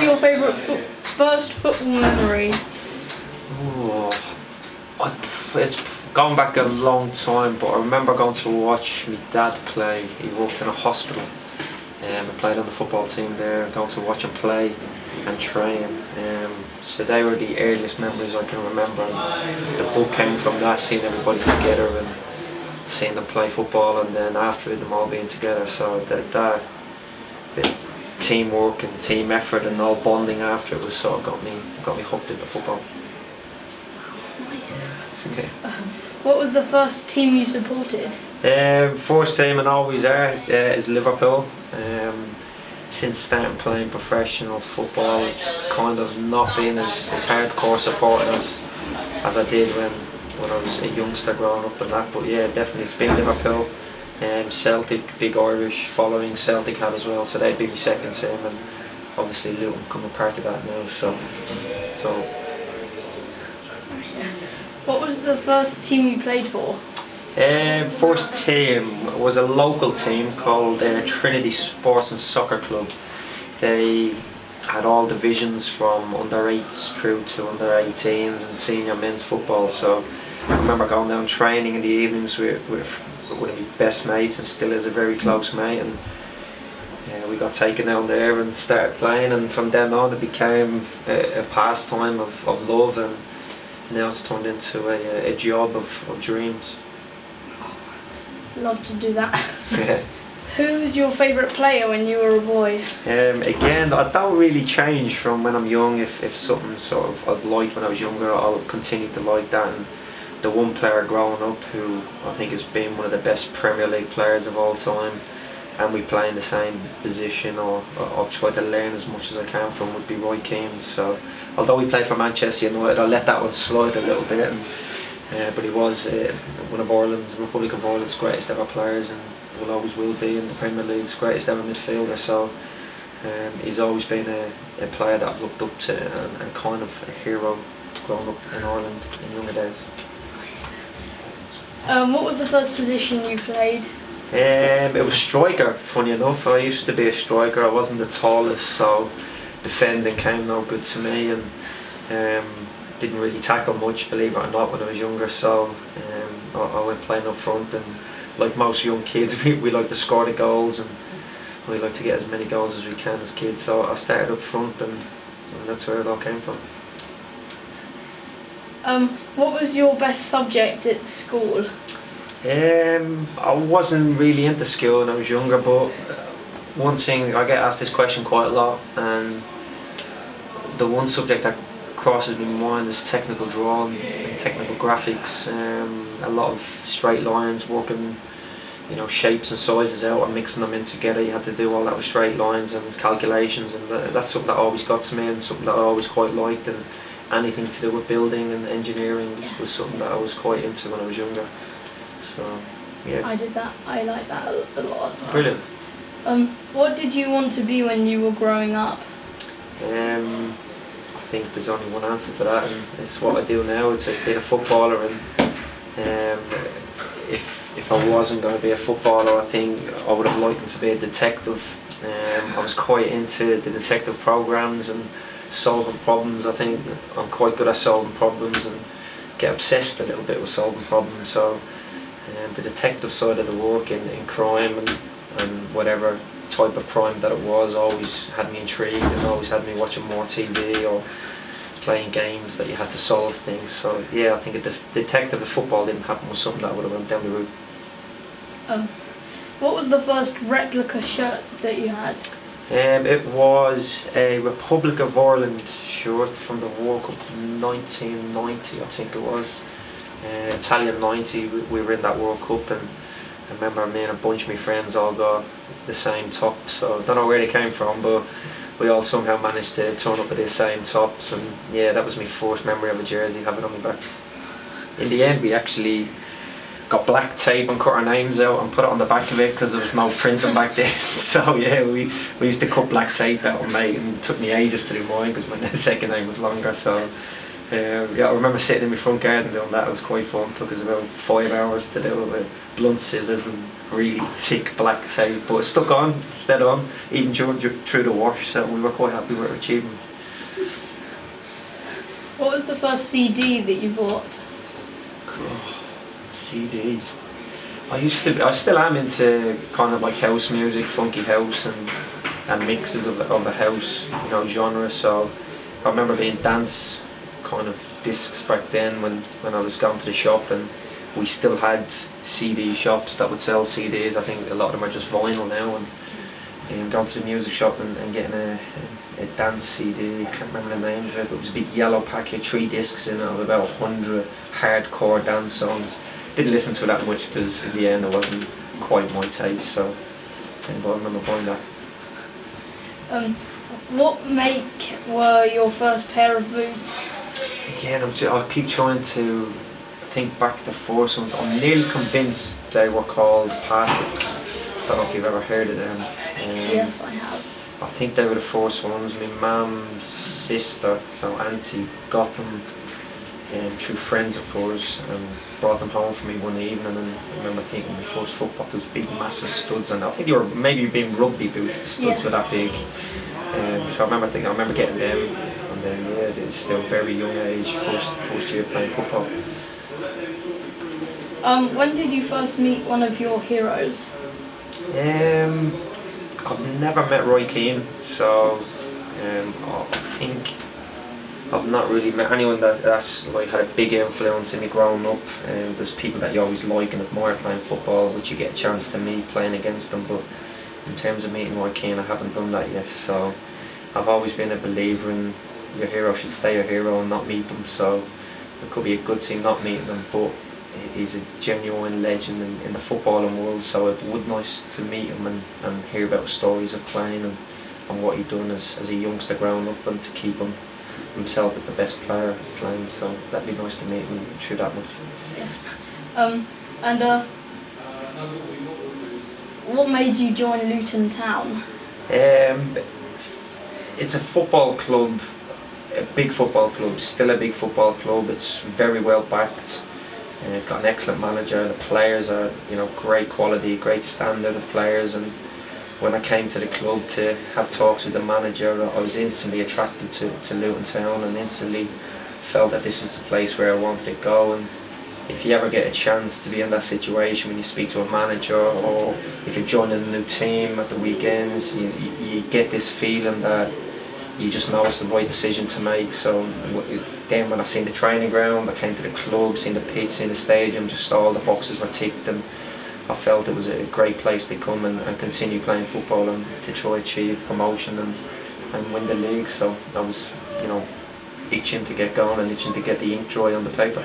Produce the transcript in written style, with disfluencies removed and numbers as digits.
your favourite first football memory? Oh, it's gone back a long time, but I remember going to watch my dad play. He worked in a hospital, and I played on the football team there. Going to watch him play and train. So they were the earliest memories I can remember. And the book came from that, seeing everybody together and seeing them play football, and then after them all being together. So that the teamwork and team effort and all bonding after it was sort of got me hooked into football. Nice. What was the first team you supported? First team and always are is Liverpool. Since starting playing professional football, it's kind of not been as hardcore supporting as I did when I was a youngster growing up and that. But yeah, definitely it's been Liverpool. Celtic, big Irish following Celtic had as well, so they'd be my second team, and obviously Luton become a part of that now. So. What was the first team you played for? First team was a local team called Trinity Sports and Soccer Club. They had all divisions from under 8s through to under 18s and senior men's football. So I remember going down training in the evenings with one of my best mates, and still is a very close mate, and we got taken down there and started playing, and from then on it became a pastime of love, and now it's turned into a job of dreams. Love to do that. Yeah. Who was your favourite player when you were a boy? Again, I don't really change from when I'm young. If something sort of I've liked when I was younger, I'll continue to like that. And the one player growing up who I think has been one of the best Premier League players of all time, and we play in the same position, or I've tried to learn as much as I can from, would be Keane. So although he played for Manchester United, I let that one slide a little bit, and but he was one of Republic of Ireland's greatest ever players, and will always will be in the Premier League's greatest ever midfielder. So he's always been a player that I've looked up to, and kind of a hero growing up in Ireland in younger days. What was the first position you played? It was striker, funny enough. I used to be a striker. I wasn't the tallest, so defending came no good to me, and didn't really tackle much, believe it or not, when I was younger. So I went playing up front, and like most young kids, we like to score the goals, and we like to get as many goals as we can as kids. So I started up front, and that's where it all came from. What was your best subject at school? I wasn't really into school when I was younger, but one thing, I get asked this question quite a lot, and the one subject that crosses my mind is technical drawing and technical graphics. A lot of straight lines, working shapes and sizes out and mixing them in together. You had to do all that with straight lines and calculations, and that's something that always got to me, and something that I always quite liked. And anything to do with building and engineering was something that I was quite into when I was younger. So yeah. I did that. I like that a lot as well. Brilliant. What did you want to be when you were growing up? I think there's only one answer to that, and it's what I do now. It's a bit of footballer, and if I wasn't going to be a footballer, I think I would have liked to be a detective. I was quite into the detective programs and solving problems. I think I'm quite good at solving problems and get obsessed a little bit with solving problems. So the detective side of the work in crime and whatever type of crime that it was always had me intrigued, and always had me watching more TV or playing games that you had to solve things. So yeah, I think if the detective of football didn't happen was something that I would have went down the route. What was the first replica shirt that you had? It was a Republic of Ireland shirt from the World Cup 1990, I think it was. Italian 90, we were in that World Cup, and I remember me and a bunch of my friends all got the same top. So I don't know where they came from, but we all somehow managed to turn up with the same tops, and yeah, that was my first memory of a jersey, having it on my back. In the end, we actually got black tape and cut our names out and put it on the back of it because there was no printing back then. So yeah, we used to cut black tape out on mate, and it took me ages to do mine because my second name was longer. So Yeah, I remember sitting in my front garden doing that. It was quite fun. Took us about 5 hours to do it with blunt scissors and really thick black tape, but it stuck on, stayed on, even through the wash. So we were quite happy with our achievements. What was the first CD that you bought? Oh, CD. I still am into kind of like house music, funky house, and mixes of the house, genre. So I remember being dance kind of discs back then when I was going to the shop, and we still had CD shops that would sell CDs. I think a lot of them are just vinyl now, and going to the music shop and getting a dance CD. I can't remember the name of it, but it was a big yellow packet, 3 discs in it of about 100 hardcore dance songs. Didn't listen to it that much because in the end it wasn't quite my taste, so but I remember buying that. What make were your first pair of boots? Again, I keep trying to think back to the first ones. I'm nearly convinced they were called Patrick. Don't know if you've ever heard of them. Yes, I have. I think they were the first ones. My mum's sister, so auntie, got them through friends of hers and brought them home for me one evening, and I remember thinking my first football boots, big massive studs, and I think they were maybe being rugby boots, the studs were that big. So I remember getting them, and then it's still very young age, first year playing football. When did you first meet one of your heroes? I've never met Roy Keane, so I think I've not really met anyone that's like had a big influence in me growing up. There's people that you always like and admire playing football, which you get a chance to meet playing against them, but in terms of meeting Roy Keane, I haven't done that yet. So I've always been a believer in your hero should stay your hero and not meet them, so it could be a good thing not meeting them, but he's a genuine legend in the footballing world, so it would be nice to meet him and hear about stories of playing and what he'd done as a youngster growing up, and to keep himself as the best player playing, so that'd be nice to meet him through that much. Yeah. What made you join Luton Town? It's a football club, a big football club, still a big football club. It's very well backed. It's got an excellent manager. The players are, great quality, great standard of players. And when I came to the club to have talks with the manager, I was instantly attracted to Luton Town, and instantly felt that this is the place where I wanted to go. And if you ever get a chance to be in that situation when you speak to a manager, or if you're joining a new team at the weekends, you get this feeling that you just know it's the right decision to make. So then when I seen the training ground, I came to the club, seen the pitch, seen the stadium, just all the boxes were ticked, and I felt it was a great place to come and continue playing football and to try achieve promotion and win the league. So I was, itching to get going and itching to get the ink dry on the paper.